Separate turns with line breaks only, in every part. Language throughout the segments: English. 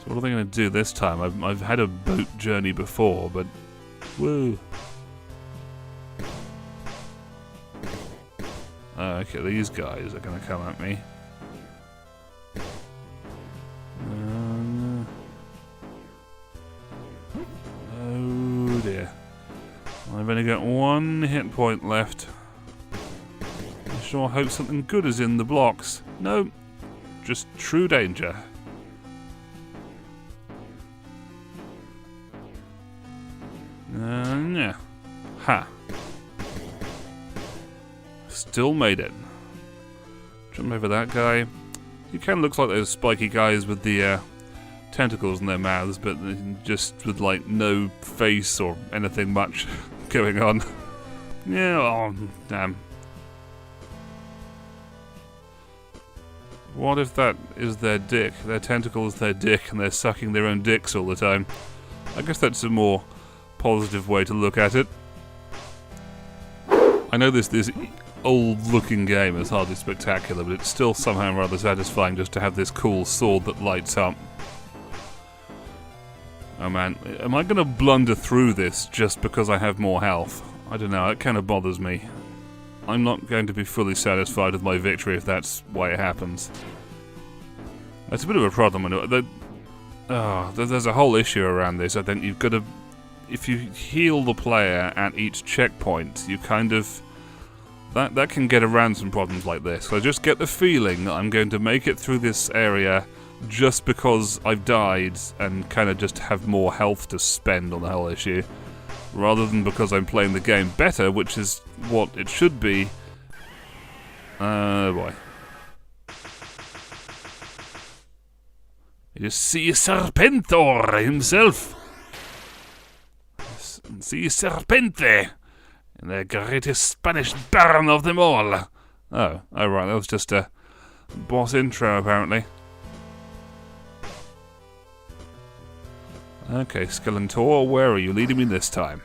So what are they going to do this time? I've had a boat journey before, but... Woo! Okay, these guys are going to come at me. Oh dear. I've only got one hit point left. I sure hope something good is in the blocks. No, just true danger. Yeah. Ha. Still made it. Jump over that guy. He kind of looks like those spiky guys with the tentacles in their mouths, but just with like no face or anything much going on. Yeah, oh, damn. What if that is their dick? Their tentacle is their dick and they're sucking their own dicks all the time. I guess that's a more positive way to look at it. I know this old-looking game is hardly spectacular, but it's still somehow rather satisfying just to have this cool sword that lights up. Oh man, am I going to blunder through this just because I have more health? I don't know, it kind of bothers me. I'm not going to be fully satisfied with my victory if that's why it happens. That's a bit of a problem. There's a whole issue around this. I think you've got to... If you heal the player at each checkpoint, you kind of... That can get around some problems like this. So I just get the feeling that I'm going to make it through this area just because I've died and kind of just have more health to spend on the whole issue, rather than because I'm playing the game better, which is what it should be. Boy. You see Serpente himself. See Serpente, the greatest Spanish baron of them all. Oh right, that was just a boss intro apparently. Okay, Skeletor, where are you leading me this time?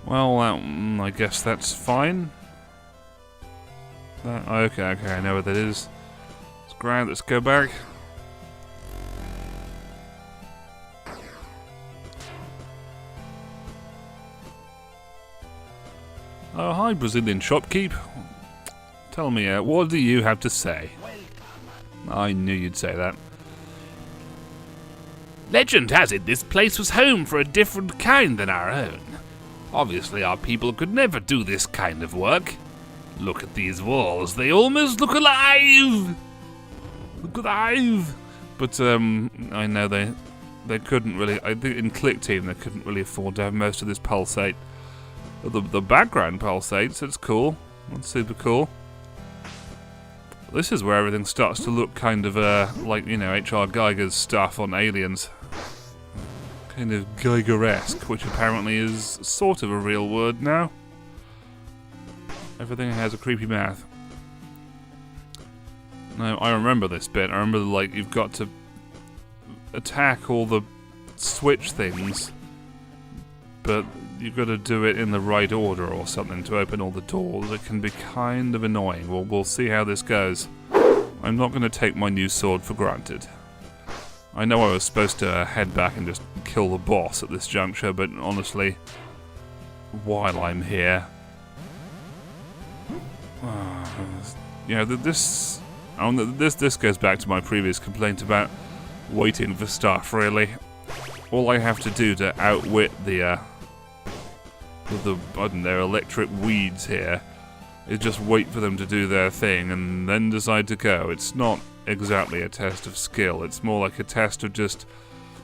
Well, I guess that's fine. Okay, I know what that is. It's grand, let's go back. Oh, hi, Brazilian shopkeep. Tell me, what do you have to say? I knew you'd say that.
Legend has it this place was home for a different kind than our own. Obviously, our people could never do this kind of work. Look at these walls, they almost look alive! Look alive! But, I know they couldn't really... I think in Click Team they couldn't really afford to have most of this pulsate. The background pulsates, it's cool. That's super cool. This is where everything starts to look kind of like, you know, H.R. Geiger's stuff on Aliens. Kind of Geiger-esque, which apparently is sort of a real word now. Everything has a creepy mouth. Now, I remember this bit. I remember, like, you've got to attack all the switch things, but you've got to do it in the right order or something to open all the doors. It can be kind of annoying. Well, we'll see how this goes. I'm not going to take my new sword for granted. I know I was supposed to head back and just kill the boss at this juncture, but honestly, while I'm here... you know, this goes back to my previous complaint about waiting for stuff, really. All I have to do to outwit the I don't know, electric weeds here is just wait for them to do their thing and then decide to go. It's not exactly a test of skill, it's more like a test of just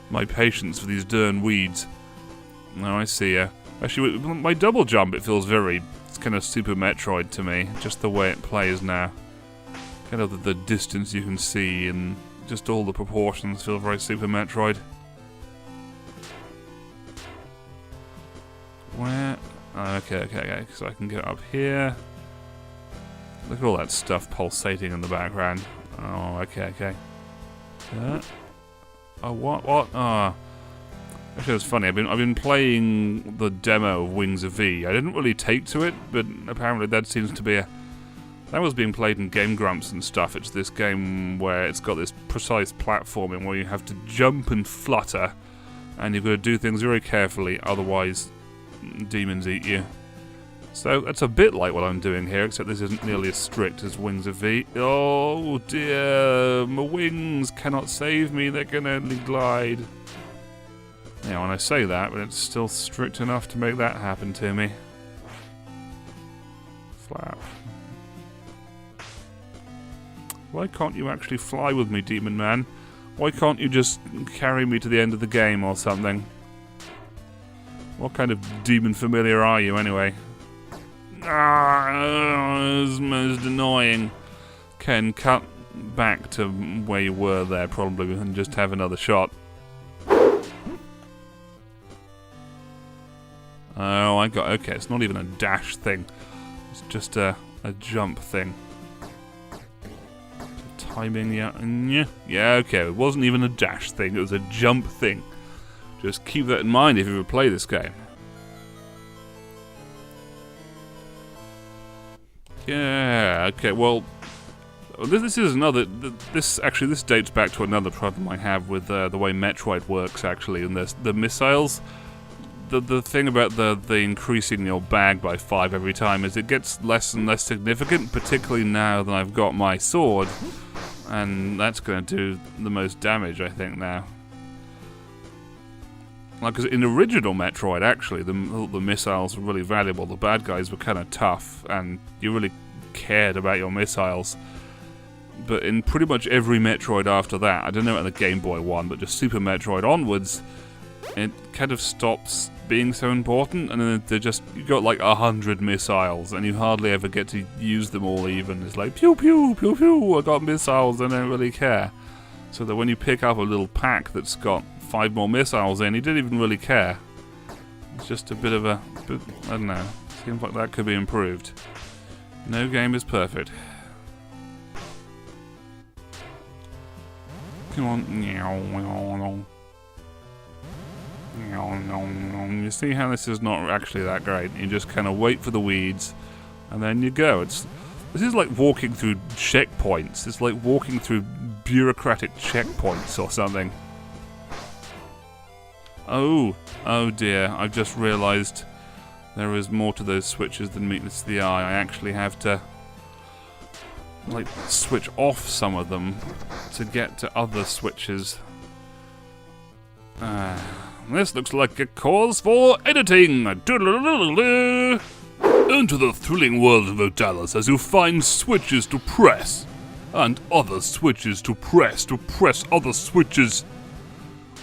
my patience for these darn weeds. Now I see ya. Actually, with my double jump, it feels very, it's kind of Super Metroid to me, just the way it plays now. Kind of the distance you can see and just all the proportions feel very Super Metroid. Where? Oh, okay, so I can get up here. Look at all that stuff pulsating in the background. Oh, okay. Oh, what? Oh. Actually, it's funny. I've been playing the demo of Wings of V. I didn't really take to it, but apparently that seems to be
That was being played in Game Grumps and stuff. It's this game where it's got this precise platforming where you have to jump and flutter, and you've got to do things very carefully, otherwise demons eat you. So that's a bit like what I'm doing here, except this isn't nearly as strict as Wings of V. Oh dear, my wings cannot save me, they can only glide. Yeah, when I say that, but it's still strict enough to make that happen to me. Flap. Why can't you actually fly with me, Demon Man? Why can't you just carry me to the end of the game or something? What kind of demon familiar are you, anyway? Ah, it's most annoying. Ken, cut back to where you were there, probably, and just have another shot. Oh, I got... Okay, it's not even a dash thing. It's just a jump thing. Timing, yeah. Yeah, okay, it wasn't even a dash thing, it was a jump thing. Just keep that in mind if you ever play this game. Yeah, okay, well... This is another... This dates back to another problem I have with the way Metroid works, actually, and the missiles. The thing about the increasing your bag by 5 every time is it gets less and less significant, particularly now that I've got my sword. And that's going to do the most damage, I think, now. Like, because in original Metroid, actually, the missiles were really valuable. The bad guys were kind of tough, and you really cared about your missiles. But in pretty much every Metroid after that, I don't know about the Game Boy one, but just Super Metroid onwards, it kind of stops being so important, and then you got like 100 missiles, and you hardly ever get to use them all even. It's like, pew pew, pew pew, I got missiles, I don't really care. So that when you pick up a little pack that's got 5 more missiles in, you didn't even really care. It's just a bit of a... I don't know, seems like that could be improved. No game is perfect. Come on. You see how this is not actually that great. You just kind of wait for the weeds, and then you go. This is like walking through checkpoints. It's like walking through bureaucratic checkpoints or something. Oh dear, I've just realised there is more to those switches than meets the eye. I actually have to like switch off some of them to get to other switches. This looks like a cause for editing. Enter the thrilling world of Odallus as you find switches to press, and other switches to press other switches.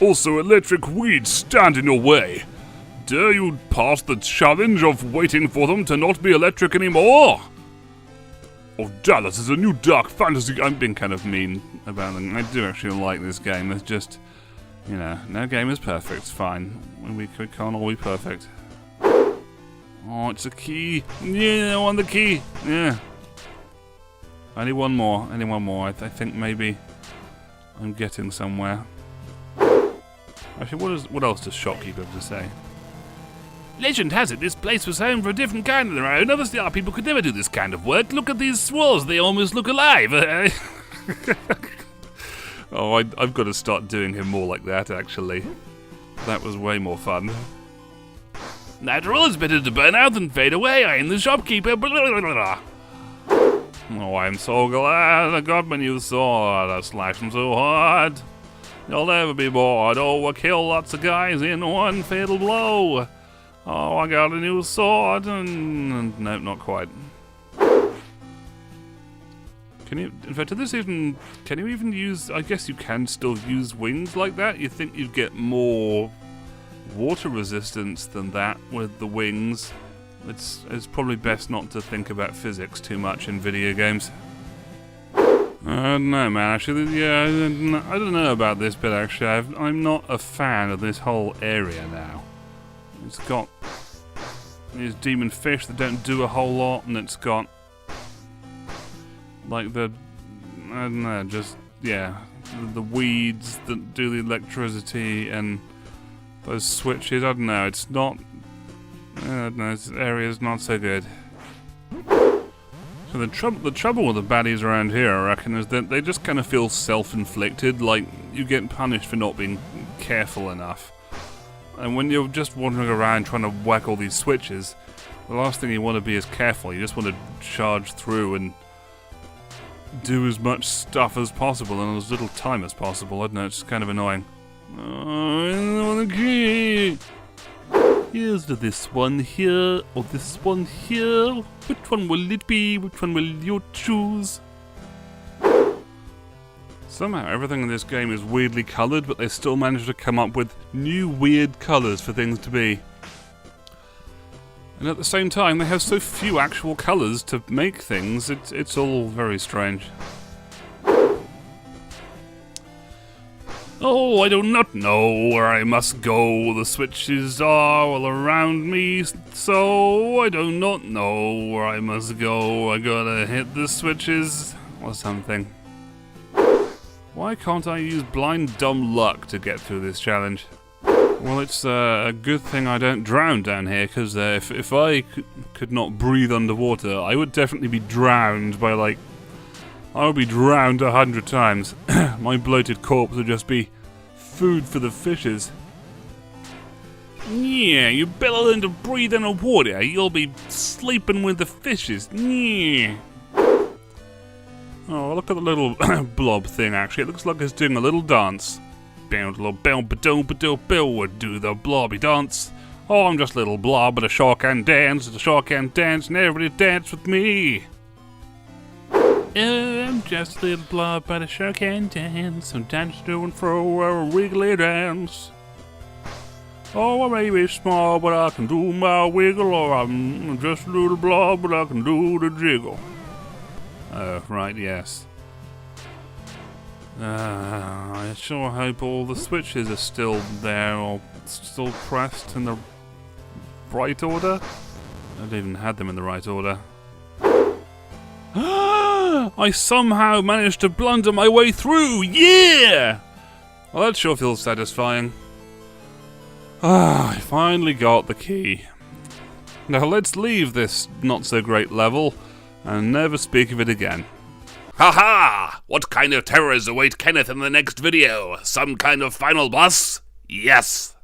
Also, electric weeds stand in your way. Dare you pass the challenge of waiting for them to not be electric anymore? Odallus is a new dark fantasy. I'm being kind of mean about them. I do actually like this game. There's just... You know, no game is perfect, it's fine. We can't all be perfect. Oh, it's a key. Yeah, I want the key. Yeah. Only one more. I think maybe I'm getting somewhere. Actually, what else does Shopkeeper have to say?
Legend has it this place was home for a different kind of their own. Other star people could never do this kind of work. Look at these walls, they almost look alive.
Oh, I've got to start doing him more like that, actually. That was way more fun.
After all, it's better to burn out than fade away. I am the shopkeeper.
Oh, I'm so glad I got my new sword. I slashed him so hard. You'll never be bored. Oh, I killed lots of guys in one fatal blow. Oh, I got a new sword. And no, not quite. Can you, in fact, can you even use, I guess you can still use wings like that? You think you'd get more water resistance than that with the wings. It's probably best not to think about physics too much in video games. I don't know, man, actually, yeah, I don't know about this bit, actually. I'm not a fan of this whole area now. It's got these demon fish that don't do a whole lot, and it's got like I don't know, just, yeah, the weeds that do the electricity and those switches, I don't know, it's not, I don't know, this area's not so good. So the trouble with the baddies around here, I reckon, is that they just kind of feel self-inflicted, like you get punished for not being careful enough. And when you're just wandering around trying to whack all these switches, the last thing you want to be is careful. You just want to charge through and do as much stuff as possible in as little time as possible. I don't know, it's just kind of annoying. Oh, I don't want the key. Here's this one here, or this one here. Which one will it be? Which one will you choose? Somehow everything in this game is weirdly coloured, but they still manage to come up with new weird colours for things to be. And at the same time, they have so few actual colours to make things, it's all very strange. Oh, I do not know where I must go. The switches are all around me, so I do not know where I must go. I gotta hit the switches or something. Why can't I use blind dumb luck to get through this challenge? Well, it's a good thing I don't drown down here, because if I could not breathe underwater, I would definitely be drowned by, like... I would be drowned 100 times. My bloated corpse would just be food for the fishes. Yeah, you better learn to breathe underwater. You'll be sleeping with the fishes. Yeah. Oh, look at the little blob thing, actually. It looks like it's doing a little dance. Do the blobby dance. Oh, I'm just a little blob, but a shark can dance. It's a shark can dance, and everybody dance with me. I'm just a little blob, but a shark can dance. So dance to and fro, a wiggly dance. Oh, I may be small, but I can do my wiggle. Or I'm just a little blob, but I can do the jiggle. Oh, right, yes. I sure hope all the switches are still there, or still pressed in the right order. I haven't even had them in the right order. I somehow managed to blunder my way through! Yeah! Well, that sure feels satisfying. I finally got the key. Now let's leave this not-so-great level and never speak of it again.
Haha! What kind of terrors await Kenneth in the next video? Some kind of final boss? Yes!